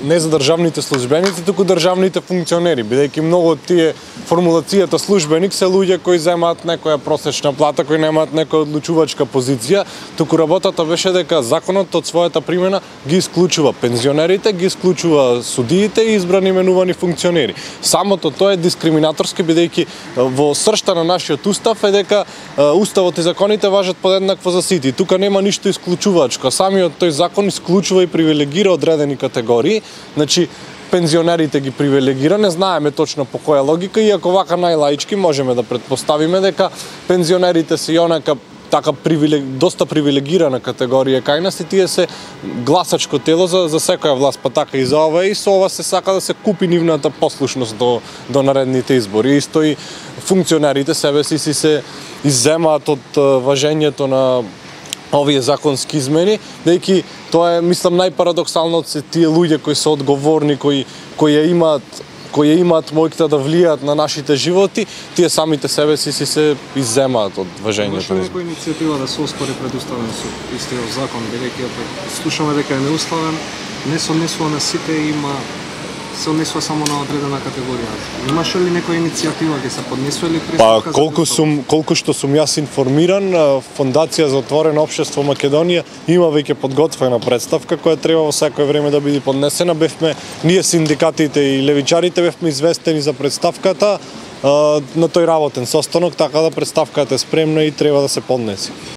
не за државните службеници, туку државните функционери, бидејќи многу од тие формулацијата службеник се луѓе кои земаат некоја просечна плата, кои немаат некоја одлучувачка позиција, туку работата беше дека законот од својата примена ги исклучува пензионерите, ги исклучува судиите и избрани именувани функционери. Самото тоа е дискриминаторски, бидејќи во сршта на нашиот устав е дека уставот и законите важат подеднакво за сите. Тука нема ништо исклучувачко. Самиот тој закон исклучува и привилегира одредени категории. Значи, пензионерите ги привилегира, не знаеме точно по која логика, иако вака најлаички можеме да предпоставиме дека пензионерите се и онака така доста привилегирана категорија кај нас и тие се гласачко тело за секоја власт, па така и за ова, и со ова се сака да се купи нивната послушност до наредните избори. Исто и функционерите себе си се изземаат од важењето на овие законски измени, дејќи тоа е, мислам, најпарадоксално од се тие луѓе кои се одговорни, кои имаат моќта да влијаат на нашите животи, тие самите себе си се изземаат од важењето. Имаше некоја иницијатива да се оспори пред Уставен суд истиот закон, бидејќи слушаме дека е неуставен, не се однесува на сите, се однесува само на одредена категорија. Имаше ли некоја иницијатива, ќе се поднесува ли преставка? Колку што сум јас информиран, Фондација за отворено општество Македонија има веќе подготвена представка која треба во секое време да биде поднесена. Бевме ние синдикатите и левичарите бевме известени за представката на тој работен состанок, така да представката е спремна и треба да се поднесе.